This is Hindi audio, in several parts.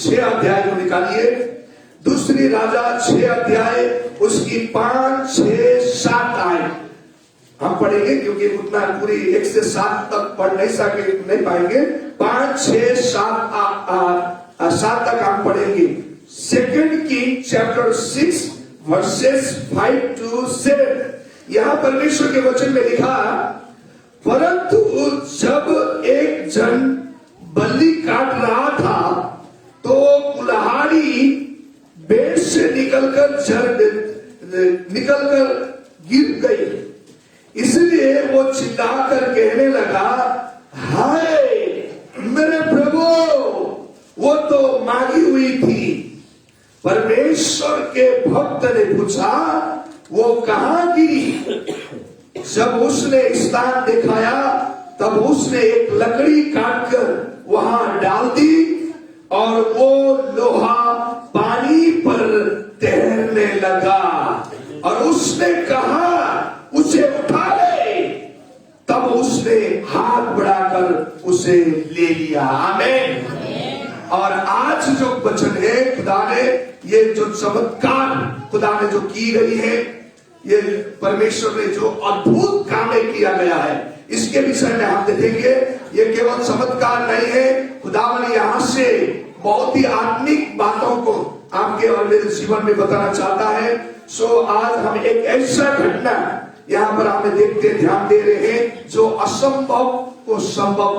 6 अध्याय को निकालिए। दूसरी राजा 6 अध्याय उसकी 5, 6, 7 आए हम पढ़ेंगे, क्योंकि उतना पूरी 1 से 7 तक पढ़ नहीं पाएंगे। 5, 6, 7 तक हम पढ़ेंगे। 2 किंग चैप्टर 6 वर्सेस 5 to 7। यहां परमेश्वर के वचन में लिखा, परंतु जब एक जन बलि काट रहा था तो कुल्हाड़ी बेड़ से निकलकर गिर गई। इसलिए वो चिल्लाकर कहने लगा, हाय मेरे प्रभु, वो तो मांगी हुई थी। परमेश्वर के भक्त ने पूछा, वो कहां गिरी? जब उसने स्थान दिखाया तब उसने एक लकड़ी काटकर वहां डाल दी और वो लोहा पानी पर तैरने लगा। और उसने कहा, उसे उठा ले। तब उसने हाथ बढ़ाकर उसे ले लिया। आमीन। और आज जो वचन है, खुदा ने ये जो चमत्कार खुदा ने जो की गई है, ये परमेश्वर ने जो अद्भुत काम किया गया है, इसके विषय में हम देखेंगे। ये केवल चमत्कार नहीं है, खुदा ने यहाँ से बहुत ही आत्मिक बातों को आपके और मेरे जीवन में बताना चाहता है। सो आज हम एक ऐसा घटना यहाँ पर हमें देखते ध्यान दे रहे हैं जो असंभव को संभव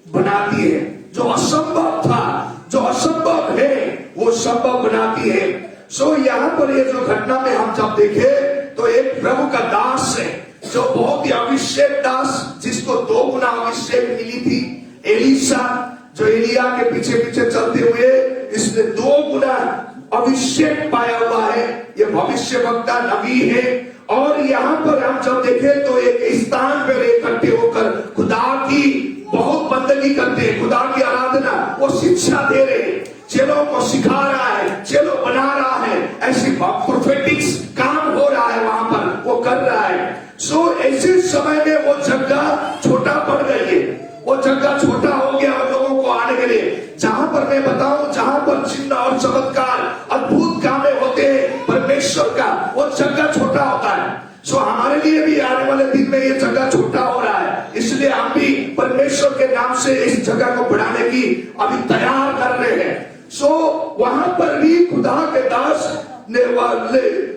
बनाती है। जो असंभव था, जो असंभव है, वो संभव बनाती है। सो यहाँ पर ये जो घटना में हम जब देखे तो एक प्रभु का दास है जो बहुत ही अभिषेक दास, जिसको 2 गुना अभिषेक मिली थी। एलीशा जो एलिया के पीछे पीछे चलते हुए इसने 2 गुना अभिषेक पाया हुआ है। ये भविष्यवक्ता नबी है। और यहाँ पर हम जब देखें तो एक स्थान पर इकट्ठे होकर खुदा की बहुत बंदगी करते हैं, खुदा की आराधना, वो शिक्षा दे रहे हैं, चेलों को सिखा रहा है, चेलों बना रहा है। ऐसी प्रोफेटिक्स काम हो रहा है वहां पर, वो कर रहा है। सो ऐसे समय में वो जगह छोटा पड़ गई है, वो जगह छोटा हो गया उन लोगों को आने के लिए। जहां पर मैं बताऊं, जहां पर चिन्ह और चमत्कार अद्भुत कामें होते हैं परमेश्वर का, वो जगह छोटा होता है। सो हमारे लिए भी आने वाले दिन में ये जगह छोटा हो रहा है, इसलिए हम भी परमेश्वर के नाम से इस जगह को बढ़ाने की अभी तैयार कर रहे हैं। सो वहां पर भी खुदा के दास ने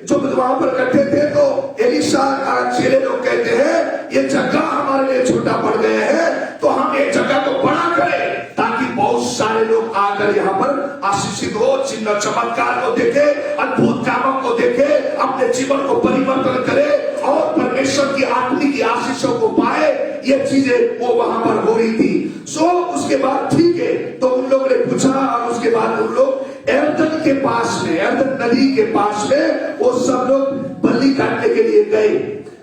जो वहां पर इकट्ठे थे, तो एलीशा का चेले लोग कहते हैं, ये जगह हमारे लिए छोटा पड़ गया है, तो हम ये जगह को बड़ा करें ताकि बहुत सारे लोग आकर यहाँ पर आशीषित हो, चिन्ह चमत्कार को देखे, अद्भुत कामों को देखे, अपने जीवन को परिवर्तन करे और परमेश्वर की आत्मिक आशीषों को पाए। ये चीजें वो वहां पर हो रही थी। सो उसके बाद ठीक है, तो उन लोगों ने पूछा और उसके बाद उन लोग एर्दन के पास में, एर्दन नदी के पास में वो सब लोग बलि काटने के लिए गए।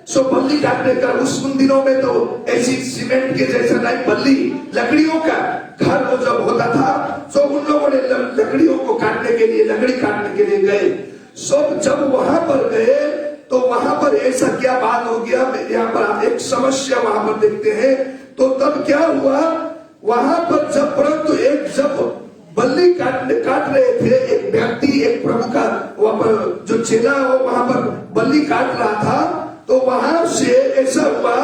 सो बलि काटने का उस उन दिनों में तो ऐसी सीमेंट के जैसा नहीं, बलि लकड़ियों का घर वो जब होता था, तो उन लोगों ने लकड़ियों को काटने के लिए, लकड़ी काटने के लिए गए। सो जब वहां पर गए तो वहां पर ऐसा क्या बात हो गया, यहाँ पर आप एक समस्या वहां पर देखते हैं। तो तब क्या हुआ वहां पर, जब परंतु एक जब बलि काट रहे थे, एक व्यक्ति, एक प्रभु का वहां पर जो चेला वो वहां पर बलि काट रहा था, तो वहां से ऐसा हुआ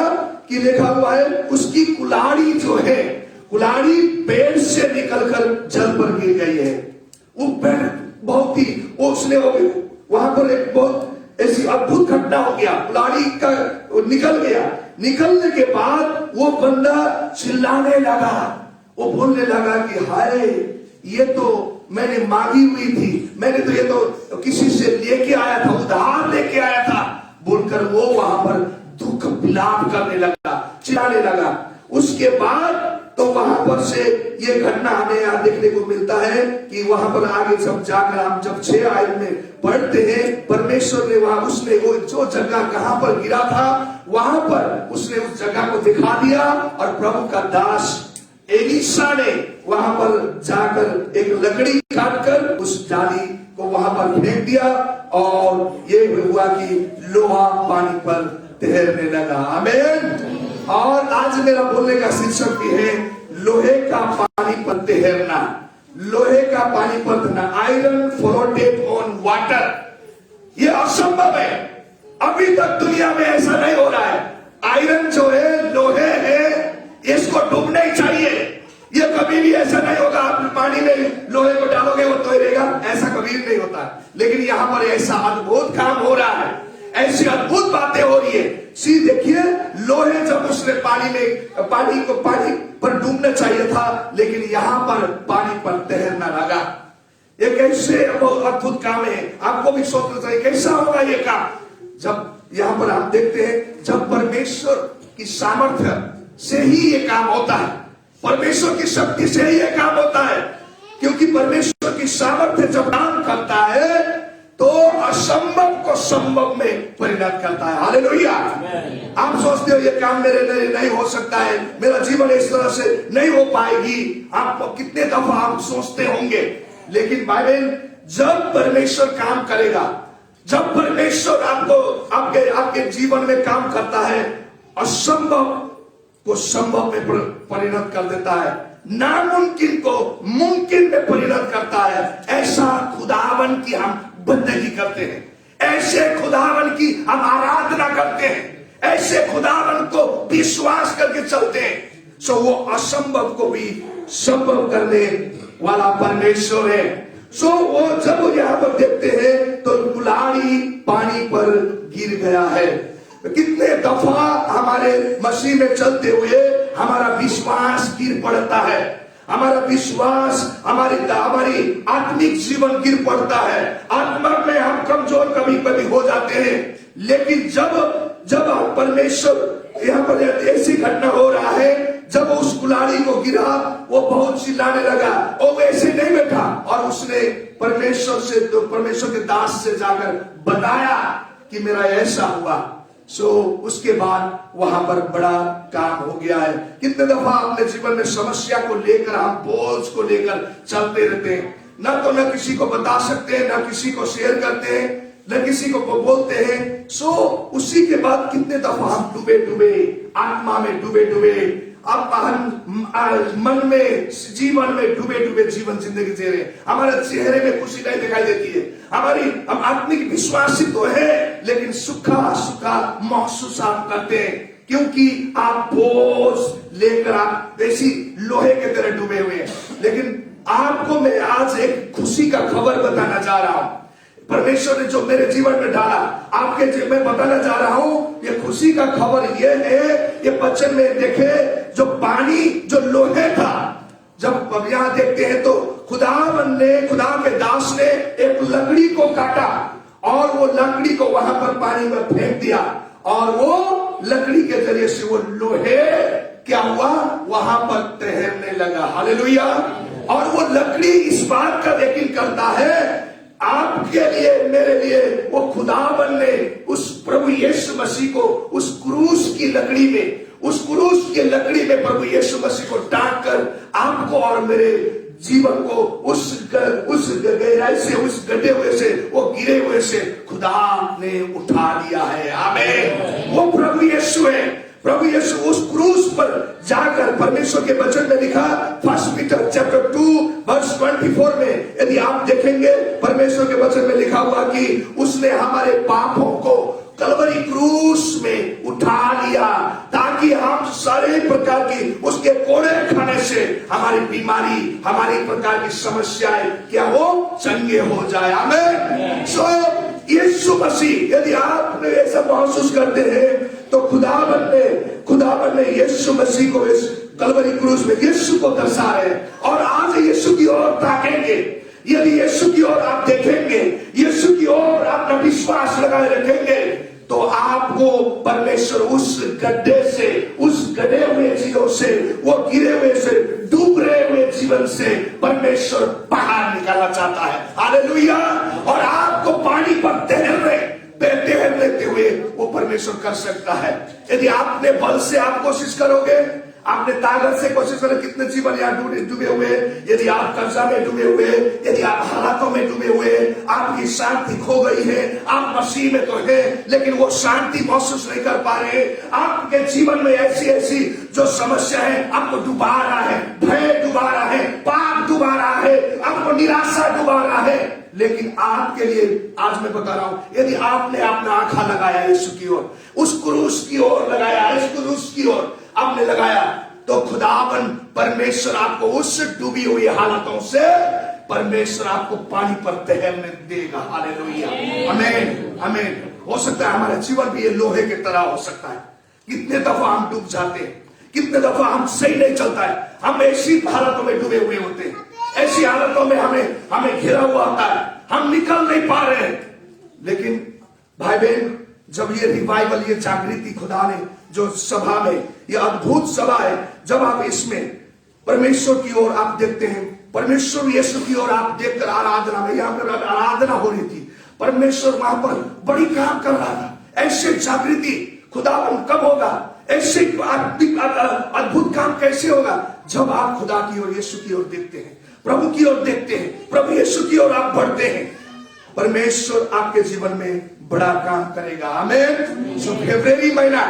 कि लिखा हुआ है उसकी कुल्हाड़ी जो है, कुल्हाड़ी पेड़ से निकलकर जल पर गिर गई है। वो पेड़ बहुत ही, उसने वहां पर एक बहुत ऐसी अद्भुत घटना हो गया, कुल्हाड़ी का निकल गया। निकलने के बाद वो बंदा चिल्लाने लगा, वो बोलने लगा कि हाय, ये तो मैंने मांगी हुई थी, मैंने तो ये तो किसी से लेके आया था, उधार लेके आया था, बोलकर वो वहां पर दुख विलाप करने लगा, चिल्लाने लगा। उसके बाद तो वहां पर से ये घटना हमें यहाँ देखने को मिलता है कि वहां पर आगे जब जाकर हम जब 6 आयत में पढ़ते हैं, परमेश्वर ने वहां उसने वो जो जगह कहां पर गिरा था वहां पर उसने उस जगह को दिखा दिया और प्रभु का दास एलीशा ने वहां पर जाकर एक लकड़ी काटकर उस डाली को वहां पर फेंक दिया और ये हुआ कि लोहा पानी पर तैरने लगा। आमीन। और आज मेरा बोलने का शीर्षक भी है लोहे का पानी पर तैरना। लोहे का पानी पर तैरना, आयरन फ्लोटेड ऑन वाटर। ये असंभव है, अभी तक दुनिया में ऐसा नहीं हो रहा है। आयरन जो है, लोहे है, इसको डूबना ही चाहिए। ये कभी भी ऐसा नहीं होगा आप पानी में लोहे को डालोगे वो तैरेगा, ऐसा कभी भी नहीं होता। लेकिन यहां पर ऐसा अद्भुत काम हो रहा है, ऐसी अद्भुत बातें हो रही है। सी देखिए, लोहे जब उसने पानी पर डूबना चाहिए था, लेकिन यहां पर पानी पर तैरना लगा। ये कैसे बहुत अद्भुत काम है, आपको भी सोचना चाहिए कैसा होगा ये काम। जब यहां पर आप देखते हैं, जब परमेश्वर की सामर्थ्य से ही ये काम होता है, परमेश्वर की शक्ति से ही ये काम होता है। क्योंकि परमेश्वर की सामर्थ्य जब काम करता है तो असंभव को संभव में परिणत करता है। हालेलुया। आप सोचते हो ये काम मेरे लिए नहीं हो सकता है, मेरा जीवन इस तरह से नहीं हो पाएगी, आप कितने दफा आप सोचते होंगे। लेकिन बाइबल, जब परमेश्वर काम करेगा, जब परमेश्वर आपके जीवन में काम करता है, असंभव को संभव में परिणत कर देता है, नामुमकिन को मुमकिन में परिणत करता है। ऐसा खुदावन की हम बंदगी करते हैं, ऐसे खुदावन की हम आराधना करते हैं, ऐसे खुदावन को विश्वास करके चलते हैं। सो वो असंभव को भी संभव करने वाला परमेश्वर है। सो वो जब यहां पर देखते हैं तो कुल्हाड़ी पानी पर गिर गया है। कितने दफा हमारे मसीह में चलते हुए हमारा विश्वास गिर पड़ता है, हमारा विश्वास, हमारी आत्मिक जीवन गिर पड़ता है, आत्मा में हम कमजोर कभी कभी हो जाते हैं। लेकिन जब परमेश्वर, यहाँ पर ऐसी घटना हो रहा है, जब उस कुल्हाड़ी को गिरा, वो बहुत चिल्लाने लगा, और वो ऐसे नहीं बैठा, और उसने परमेश्वर के दास से जाकर बताया कि मेरा ऐसा हुआ। सो उसके बाद वहां पर बड़ा काम हो गया है। कितने दफा अपने जीवन में समस्या को लेकर, हम बोझ को लेकर चलते रहते हैं, न किसी को बता सकते हैं, न किसी को शेयर करते हैं, न किसी को बोलते हैं। सो उसी के बाद कितने दफा हम डूबे आत्मा में डूबे मन में, जीवन में डूबे जीवन जिंदगी जी रहे। हमारे चेहरे में खुशी नहीं दिखाई देती है, हम आत्मिक विश्वासी तो है, लेकिन सुखा महसूस आप करते हैं, क्योंकि आप बोझ लेकर आप वैसी लोहे के तरह डूबे हुए हैं। लेकिन आपको मैं आज एक खुशी का खबर बताना चाह रहा हूं। परमेश्वर ने जो मेरे जीवन में डाला, आपके जीवन में बताना चाह रहा हूं। ये खुशी का खबर ये है, ये वचन में देखे, जो पानी, जो लोहे था, जब अब यहां देखते हैं तो खुदा के दास ने एक लकड़ी को काटा, और वो लकड़ी को वहां पर पानी में फेंक दिया, और वो लकड़ी के जरिए से वो लोहे क्या हुआ, वहां पर तैरने लगा। हालेलुया। और वो लकड़ी इस बात का यकीन करता है, आपके लिए, मेरे लिए, वो खुदावन ने उस प्रभु यीशु मसीह को उस क्रूस की लकड़ी में प्रभु यीशु मसीह को टांग कर आपको और मेरे जीवन को उस गहराई से, उस गड्ढे हुए से, वो गिरे हुए से खुदा ने उठा लिया है। आमीन। वो प्रभु यीशु है। प्रभु यीशु उस क्रूस पर जाकर, परमेश्वर के वचन में लिखा, 1 पीटर चैप्टर 2 वर्स 24 में, यदि आप देखेंगे, परमेश्वर के वचन में लिखा हुआ कि उसने हमारे पापों को कलवरी क्रूस में उठा लिया, ताकि हम सारे प्रकार की उसके कोड़े खाने से हमारी बीमारी, हमारी प्रकार की समस्याएं क्या हो, चंगे हो जाए। आमीन। सो यीशु मसीह, यदि आप ऐसा महसूस करते हैं, तो खुदावन ने यीशु मसीह को इस कलवरी क्रूस में यीशु को दर्शा रहे, और आज यीशु की ओर ताकेंगे। यदि यीशु की ओर आप देखेंगे, यीशु की ओर अपना विश्वास लगाए रखेंगे, तो आपको परमेश्वर उस गड्ढे से, उस गड्ढे हुए जीवन से, वो गिरे हुए से, डूब रहे हुए जीवन से परमेश्वर बाहर निकालना चाहता है। हालेलुया। और आपको पानी पर तैर लेते हुए वो परमेश्वर कर सकता है। यदि आपने बल से आप कोशिश करोगे, आपने ताकत से कोशिश करोगे, कितने जीवन यहाँ डूबे हुए, यदि आप कर्जा में डूबे हुए, यदि आप हालातों में डूबे हुए, आपकी शांति खो गई है, आप मसीह में तो है, लेकिन वो शांति महसूस नहीं कर पा रहे, आपके जीवन में ऐसी जो समस्या है आपको डुबा रहा है, भय डुबा रहा है, पाप डुबा रहा है, आपको निराशा डुबा रहा है। लेकिन आपके लिए आज मैं बता रहा हूं, यदि आपने अपना आंखा लगाया यीशु की ओर, उस क्रूस की ओर लगाया, इस क्रूस की ओर आपने लगाया, तो खुदावन परमेश्वर आपको उस डूबी हुई हालतों से परमेश्वर आपको पानी पर तैरने देगा। हालेलुया, आमीन, आमीन। हो सकता है हमारा जीवन भी ये लोहे की तरह हो सकता है। कितने दफा हम डूब जाते हैं, कितने दफा हम सही नहीं चलता है, हम ऐसी हालतों में डूबे हुए होते हैं, ऐसी हालतों में हमें घिरा हुआ होता है, हम निकल नहीं पा रहे हैं। लेकिन भाई बहन, जब ये रिवाइवल, ये जागृति खुदा ने जो सभा में, ये अद्भुत सभा है, जब आप इसमें परमेश्वर की ओर आप देखते हैं, परमेश्वर यीशु की ओर आप देखकर आराधना में, यहाँ पर आराधना हो रही थी, परमेश्वर वहां पर बड़ी काम कर रहा था। ऐसे जागृति खुदावन कब होगा, ऐसे अद्भुत काम कैसे होगा, जब आप खुदा की ओर, यीशु की ओर देखते हैं, प्रभु की ओर देखते हैं, प्रभु यीशु की ओर आप बढ़ते हैं, परमेश्वर आपके जीवन में बड़ा काम करेगा। आमीन। सो फरवरी महीना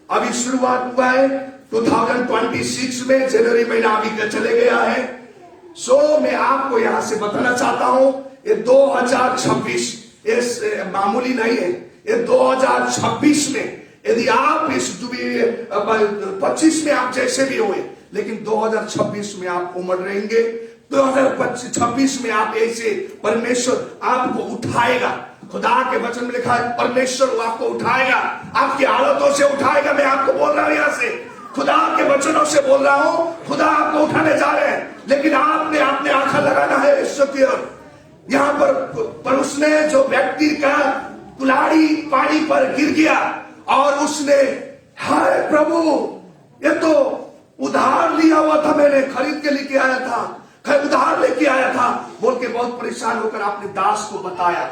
अभी शुरुआत हुआ है, 2026 में जनवरी महीना अभी चले गया है। सो मैं आपको यहां से बताना चाहता हूं, ये 2026 इस मामूली नहीं है। ये 2026 में यदि आप इस 25 में आप जैसे भी हुए, लेकिन 2026 में आप उमड़ रहेंगे। 2026 में आप ऐसे परमेश्वर आपको उठाएगा। खुदा के वचन में लिखा है परमेश्वर आपको उठाएगा, आपकी हालतों से उठाएगा। मैं आपको बोल रहा हूं, यहां से खुदा के वचनों से बोल रहा हूं, खुदा आपको उठाने जा रहे हैं। लेकिन आपने अपने आंखा लगाना है ईश्वर की ओर। यहां पर उसने जो व्यक्ति का कुल्हाड़ी पानी पर गिर गया और उसने, हाय प्रभु, ये तो उधार लिया हुआ था, मैंने खरीद के लेके आया था, उधार लेके आया था, बोल के बहुत परेशान होकर अपने दास को बताया।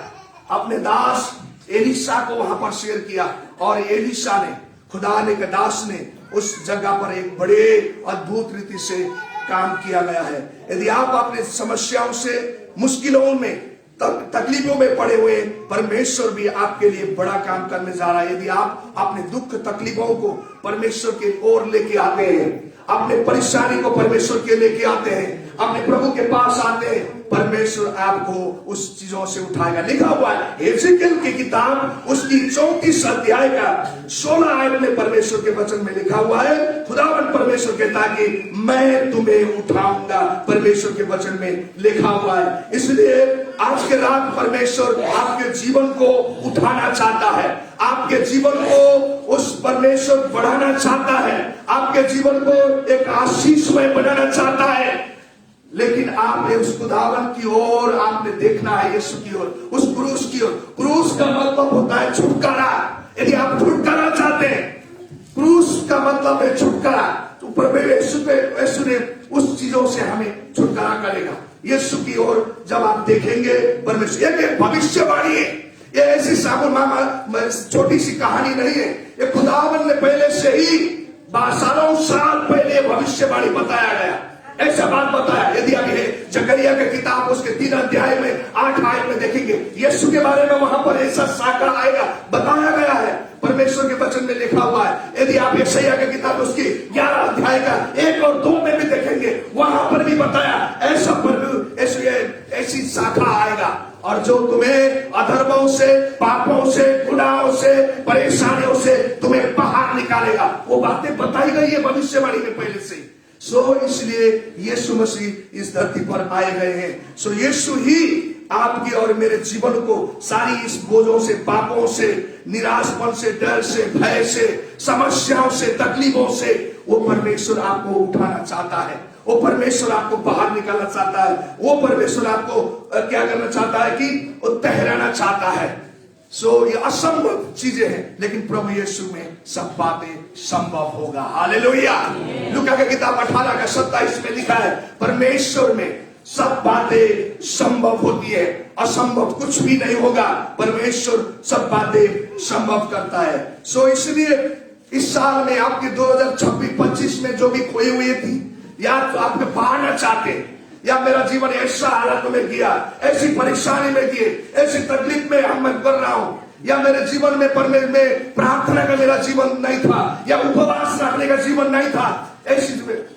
अपने दास एलिशा को वहां पर शेयर किया और एलिशा ने, खुदा ने के दास ने उस जगह पर एक बड़े अद्भुत रीति से काम किया गया है। यदि आप अपने समस्याओं से, मुश्किलों में, तकलीफों में पड़े हुए, परमेश्वर भी आपके लिए बड़ा काम करने जा रहा है। यदि आप अपने दुख तकलीफों को परमेश्वर के ओर लेके आते हैं, अपने परेशानी को परमेश्वर के लेके आते हैं, अपने प्रभु के पास आते हैं, परमेश्वर आपको उस चीजों से उठाएगा। लिखा हुआ है एजेकिएल की किताब उसकी 34 अध्याय का 16 आयत में परमेश्वर के वचन में लिखा हुआ है, खुदावन परमेश्वर कहता है कि मैं तुम्हें उठाऊंगा। परमेश्वर के वचन में लिखा हुआ है। इसलिए आज के रात परमेश्वर आपके जीवन को उठाना चाहता है, आपके जीवन को उस परमेश्वर बढ़ाना चाहता है, आपके जीवन को एक आशीषमय बनाना चाहता है। लेकिन आपने उस खुदावन की ओर आपने देखना है, यीशु की ओर, उस क्रूस की ओर। क्रूस का मतलब होता है छुटकारा। यदि आप छुटकारा चाहते हैं, क्रूस का मतलब है छुटकारा, तो प्रभु यीशु ने उस चीजों से हमें छुटकारा करेगा। यीशु की ओर जब आप देखेंगे, परमेश्वर, एक भविष्यवाणी है, ये ऐसी छोटी सी कहानी नहीं है। ये खुदावन ने पहले से ही सालों साल पहले भविष्यवाणी बताया गया, ऐसा बात बताया। यदि आप जकरिया की किताब उसके 3 अध्याय में 8 आयत में देखेंगे, यीशु के बारे में वहां पर ऐसा शाखा आएगा, बताया गया है, परमेश्वर के वचन में लिखा हुआ है। यदि आप यशायाह की किताब उसकी 11 अध्याय का 1 और 2 में भी देखेंगे, वहां पर भी बताया ऐसा ऐसी शाखा आएगा, और जो तुम्हें अधर्मों से, पापों से, गुनाहों से, परेशानियों से तुम्हें बाहर निकालेगा। वो बातें बताई गई है भविष्यवाणी में पहले से। इसलिए यीशु मसीह इस धरती पर आए गए हैं। यीशु ही आपकी और मेरे जीवन को सारी इस बोझों से, पापों से, निराशपन से, डर से, भय से, समस्याओं से, तकलीफों से, वो परमेश्वर आपको उठाना चाहता है। वो परमेश्वर आपको बाहर निकालना चाहता है। वो परमेश्वर आपको क्या करना चाहता है कि वो तहराना चाहता है। ये असंभव चीजें हैं, लेकिन प्रभु यीशु में सब बातें संभव होगा। हालेलुया। लूका की किताब 18 का 27 में लिखा है, परमेश्वर में सब बातें संभव होती है, असंभव कुछ भी नहीं होगा। परमेश्वर सब बातें संभव करता है। इसलिए इस साल में आपके 2026-25 में जो भी खोई हुई थी, या तो आप पाना चाहते, या मेरा जीवन ऐसा हालत में गया, ऐसी परेशानी में गए, ऐसी तकलीफ में मैं कर रहा हूं, या मेरे जीवन में प्रार्थना का मेरा जीवन नहीं था, या उपवास रखने का जीवन नहीं था, ऐसी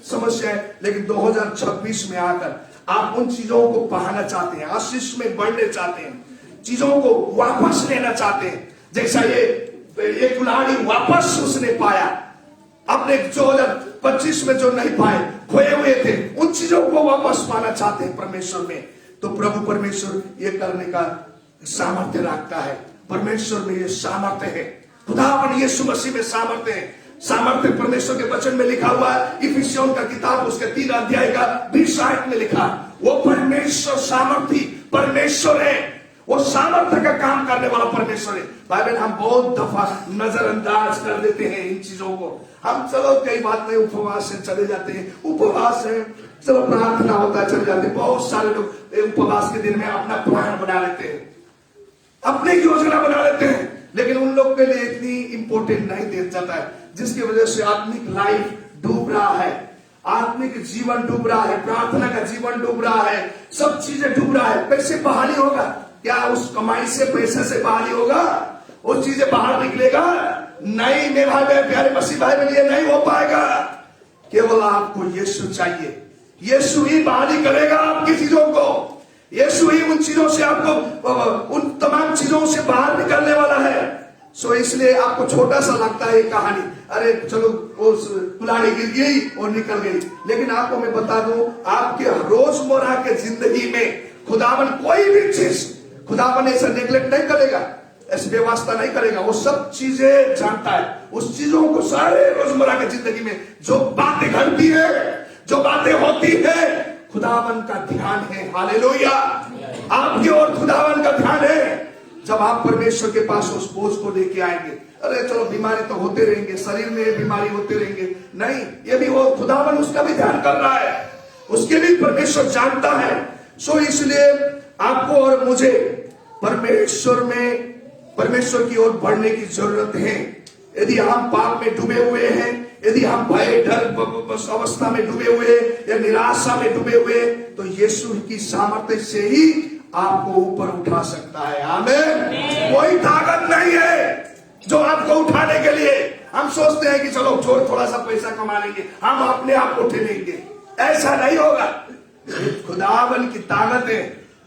समस्या है। लेकिन 2026 में आकर आप उन चीजों को पाना चाहते हैं, आशीष में बढ़ने चाहते हैं, चीजों को वापस लेना चाहते हैं, जैसा ये कुल्हाड़ी वापस उसने पाया अपने 2025 में जो नहीं पाए, खोए हुए थे, उन चीजों को वापस पाना चाहते हैं परमेश्वर में। तो प्रभु परमेश्वर ये करने का सामर्थ्य रखता है। परमेश्वर में ये सामर्थ्य है, खुदावन यीशु मसीह में सामर्थ्य है। सामर्थ्य परमेश्वर के वचन में लिखा हुआ है, इफिसियों का किताब उसके 3 अध्याय का 20 आयत में लिखा, वो परमेश्वर सामर्थी परमेश्वर है, वो सामर्थ्य का काम करने वाला परमेश्वर है। बाइबल हम बहुत दफा नजरअंदाज कर देते हैं इन चीजों को। हम चलो कई बात में उपवास से चले जाते हैं, उपवास है चलो प्रार्थना होता है चले जाते हैं। बहुत सारे लोग उपवास के दिन में अपना प्लान बना लेते हैं, अपनी योजना बना लेते हैं, लेकिन उन लोग के लिए इतनी इंपॉर्टेंट नहीं दिया जाता है, जिसकी वजह से आत्मिक लाइफ डूब रहा है, आत्मिक जीवन डूब रहा है, प्रार्थना का जीवन डूब रहा है, सब चीजें डूब रहा है। कैसे बहाली होगा? क्या उस कमाई से, पैसे से बहाली होगा? वो चीजें बाहर निकलेगा? नहीं मेरे भाई, मेरे प्यारे मसीह भाई, में ये नहीं हो पाएगा। केवल आपको यीशु चाहिए, यीशु ही बहाली करेगा आपकी चीजों को, यीशु ही उन चीजों से आपको, उन तमाम चीजों से बाहर निकलने वाला है। सो इसलिए आपको छोटा सा लगता है ये कहानी, अरे चलो वो कुल्हाड़ी गिर गई और निकल गई, लेकिन आपको मैं बता दूं, आपके रोजमर्रा के जिंदगी में खुदावन कोई भी चीज, खुदावन ऐसा नेग्लेक्ट नहीं करेगा, ऐसी व्यवस्था नहीं करेगा। वो सब चीजें जानता है, उस चीजों को सारे रोजमर्रा की जिंदगी में जो बातें घटती है, जो बातें होती है, खुदावन का ध्यान है। हालेलुया, आपकी ओर खुदावन का ध्यान है। जब आप परमेश्वर के पास उस बोझ को लेके आएंगे, अरे चलो बीमारी तो होते रहेंगे, शरीर में बीमारी होते रहेंगे, नहीं, ये भी वो खुदावन उसका भी ध्यान कर रहा है, उसके भी परमेश्वर जानता है। सो इसलिए आपको और मुझे परमेश्वर में, परमेश्वर की ओर बढ़ने की जरूरत है। यदि हम पाप में डूबे हुए हैं, यदि हम भय डर अवस्था में डूबे हुए या निराशा में डूबे हुए, तो यीशु की सामर्थ्य से ही आपको ऊपर उठा सकता है। आमीन। कोई ताकत नहीं है जो आपको उठाने के लिए, हम सोचते हैं कि चलो थोड़ा सा पैसा कमा लेंगे, हम अपने आप उठे लेंगे, ऐसा नहीं होगा। खुदावन की ताकत है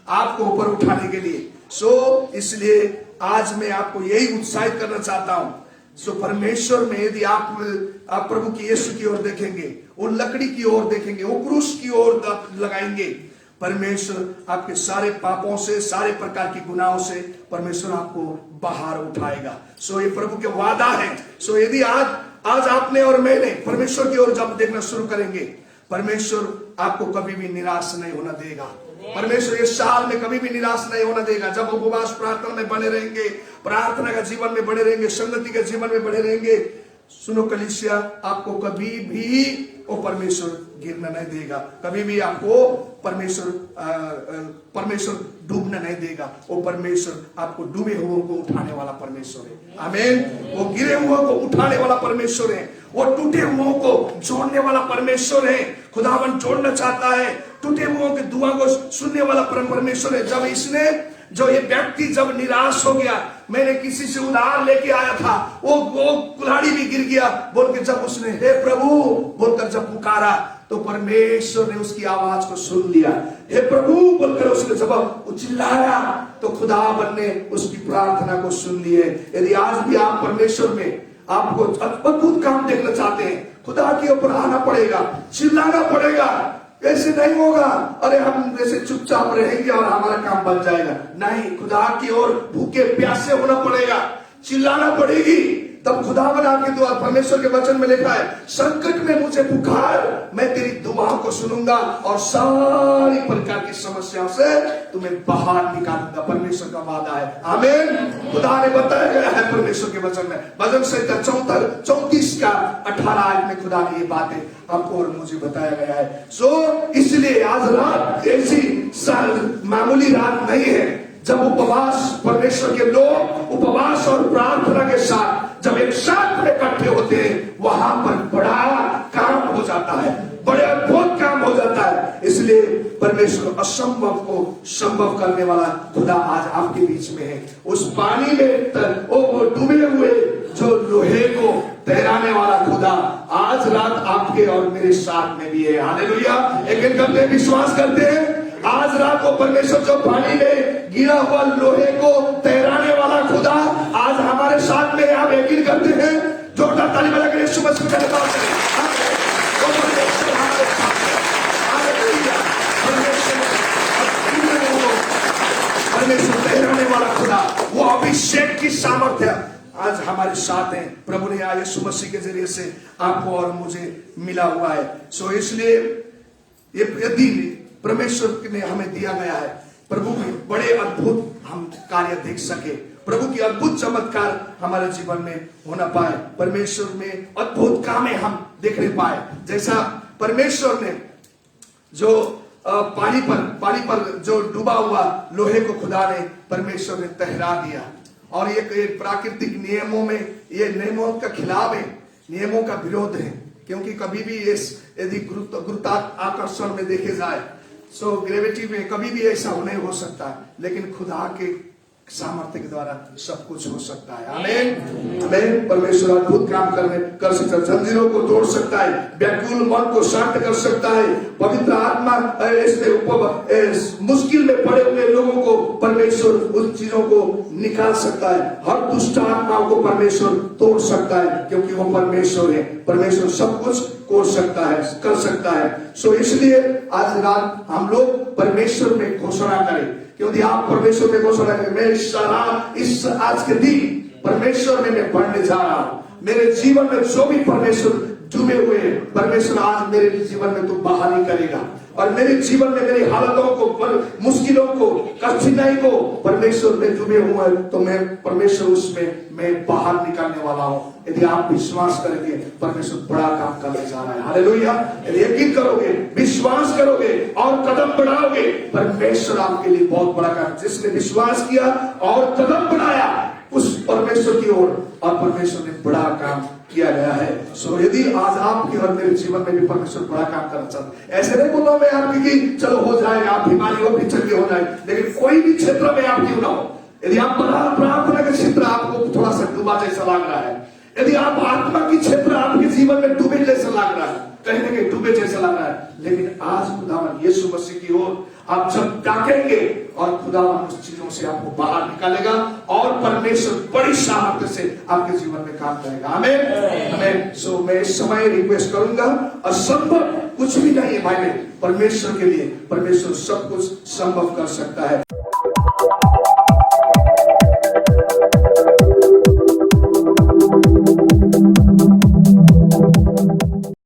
आपको ऊपर उठाने के लिए। सो इसलिए आज मैं आपको यही उत्साहित करना चाहता हूं। सो परमेश्वर में यदि आप प्रभु की यीशु की ओर देखेंगे, वो लकड़ी की ओर देखेंगे, वो क्रूस की ओर लगाएंगे, परमेश्वर आपके सारे पापों से, सारे प्रकार की गुनाहों से परमेश्वर आपको बाहर उठाएगा। सो ये प्रभु के वादा है। सो यदि आज आपने और मैंने परमेश्वर की ओर जब देखना शुरू करेंगे, परमेश्वर आपको कभी भी निराश नहीं होना देगा। परमेश्वर इस साल में कभी भी निराश नहीं होना देगा। जब उपवास प्रार्थना में बने रहेंगे, प्रार्थना का जीवन में बने रहेंगे, संगति के जीवन में बने रहेंगे, सुनो कलीसिया, आपको कभी भी वो परमेश्वर गिरना नहीं देगा, कभी भी आपको परमेश्वर डूबना नहीं देगा। वो परमेश्वर आपको डूबे हुओं को उठाने वाला परमेश्वर है। आमीन। वो गिरे हुओं को उठाने वाला परमेश्वर है, वो टूटे हुओं को जोड़ने वाला परमेश्वर है। खुदावन जोड़ना चाहता है, टूटे हुओं की दुआ को सुनने वाला परमेश्वर है। जब इसने, जो ये व्यक्ति जब निराश हो गया, मैंने किसी से उधार लेके आया था, वो कुल्हाड़ी भी गिर गया बोल के जब उसने हे प्रभु बोलकर जब पुकारा, तो परमेश्वर ने उसकी आवाज को सुन लिया। हे प्रभु बोलकर उसने जब चिल्लाया, तो खुदावन ने उसकी प्रार्थना को सुन लिए। यदि आज भी आप परमेश्वर में आपको अद्भुत काम देखना चाहते हैं, खुदा के ऊपर आना पड़ेगा, चिल्लाना पड़ेगा। ऐसे नहीं होगा अरे हम जैसे चुपचाप रहेंगे और हमारा काम बन जाएगा, नहीं, खुदा की ओर भूखे प्यासे होना पड़ेगा, चिल्लाना पड़ेगी, तब खुदावन आपके द्वार। परमेश्वर के वचन में लिखा है, संकट में मुझे पुकार, मैं तेरी दुआओं को सुनूंगा और सारी प्रकार की समस्याओं से तुम्हें बाहर निकालूंगा। परमेश्वर का वादा है। आमीन। खुदा ने बताया गया है परमेश्वर के वचन में, भजन संहिता 34 का 18 आयत में खुदा ने ये बातें आपको और मुझे बताया गया है। सो इसलिए आज रात ऐसी मामूली रात नहीं है जब उपवास, परमेश्वर के लोग उपवास और प्रार्थना के साथ जब एक साथ में इकट्ठे होते हैं, वहां पर बड़ा काम हो जाता है, बड़े अद्भुत काम हो जाता है। इसलिए परमेश्वर असंभव को संभव करने वाला खुदा आज आपके बीच में है। उस पानी में वो डूबे हुए जो लोहे को तैराने वाला खुदा आज रात आपके और मेरे साथ में भी है। हालेलुया। एक करते विश्वास करते हैं आज रात को परमेश्वर जो पानी में गिरा हुआ लोहे को तैराने वाला खुदा आज हमारे साथ में आप यकीन करते हैं? जोरदार ताली बजा कर यीशु मसीह का धन्यवाद करें। वो परमेश्वर हमारे साथ है। हालेलुया। परमेश्वर तैराने वाला खुदा, वो अभिषेक की सामर्थ्य आज हमारे साथ है। प्रभु ने आज यीशु मसीह के जरिए से आपको और मुझे मिला हुआ है। सो इसलिए ये दिन परमेश्वर ने हमें दिया गया है, प्रभु के बड़े अद्भुत हम कार्य देख सके, प्रभु की अद्भुत चमत्कार हमारे जीवन में होना पाए, परमेश्वर में अद्भुत कामें हम देखने पाए। जैसा परमेश्वर ने जो पानी पर जो डूबा हुआ लोहे को खुदा ने परमेश्वर ने तैरा दिया, और ये प्राकृतिक नियमों में, ये नियमों का खिलाफ है, नियमों का विरोध है, क्योंकि कभी भी यदि गुरुत्वाकर्षण में देखे जाए, सो ग्रेविटी में कभी भी ऐसा नहीं हो सकता, लेकिन खुदा के सामर्थ्य के द्वारा सब कुछ हो सकता है। आमीन आमीन। परमेश्वर अद्भुत काम कर सकता है, जंजीरों को तोड़ सकता है, व्याकुल मन को शांत कर सकता है, पवित्र आत्मा मुश्किल में पड़े हुए लोगों को परमेश्वर उन चीजों को निकाल सकता है, हर दुष्ट आत्माओं को परमेश्वर तोड़ सकता है, क्योंकि वो परमेश्वर है। परमेश्वर सब कुछ कर सकता है। सो इसलिए आज रात हम लोग परमेश्वर में घोषणा करें, क्योंकि आप परमेश्वर में घोषणा करें, मैं इस आज के दिन परमेश्वर में मैं बढ़ने जा रहा हूं। मेरे जीवन में जो भी परमेश्वर डूबे हुए हैं, परमेश्वर आज मेरे जीवन में तो बहाली करेगा, और मेरे जीवन में मेरी हालतों को, मुश्किलों को, कठिनाई को परमेश्वर में डूबे हुए हैं, तो मैं परमेश्वर उसमें मैं बाहर निकालने वाला हूं। यदि आप विश्वास करेंगे, परमेश्वर बड़ा काम करने जा रहा है। हालेलुया। यदि यकीन करोगे, विश्वास करोगे और कदम बढ़ाओगे, परमेश्वर आपके लिए बहुत बड़ा काम, जिसने विश्वास किया और कदम बढ़ाया उस परमेश्वर की ओर, और परमेश्वर ने बड़ा काम किया गया है। सो यदि आज आपके और मेरे जीवन में भी परमेश्वर बड़ा काम करना चाहता, ऐसे नहीं बोल रहा मैं आपकी कि चलो हो जाएगा, आप बीमारी हो भी चंगे हो जाए, लेकिन कोई भी क्षेत्र में आप क्यों ना हो, यदि आप प्रार्थना के क्षेत्र आपको थोड़ा सा डूबा जैसा लग रहा है, यदि आप आत्मा की क्षेत्र आपके जीवन में डूबे जैसा लग रहा है, कहीं ना कहीं डूबे जैसा लग रहा है, लेकिन आज खुदावन यीशु मसीह की ओर आप जब ताकेंगे, और खुदावन उस चीजों से आपको बाहर निकालेगा, और परमेश्वर बड़ी सामर्थ्य से आपके जीवन में काम करेगा। आमीन आमीन। सो मैं इस समय रिक्वेस्ट करूंगा, असंभव कुछ भी नहीं है भाई, परमेश्वर के लिए परमेश्वर सब कुछ संभव कर सकता है।